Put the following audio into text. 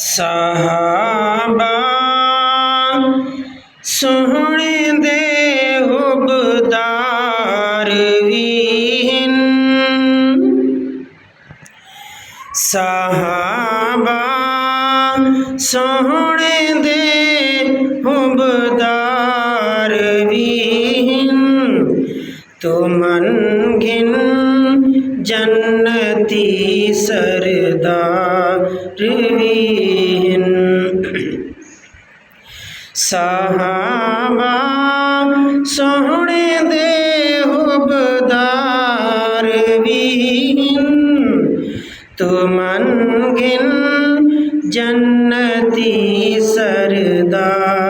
साहबा सोहणे दे हुबदार वीन साहबा सोहणे दे हुबदार वीन तुमन गिन जन्नती सरदार वीन साहबा सोहणे दे हुबदार वीन तुमन गिन जन्नती सरदार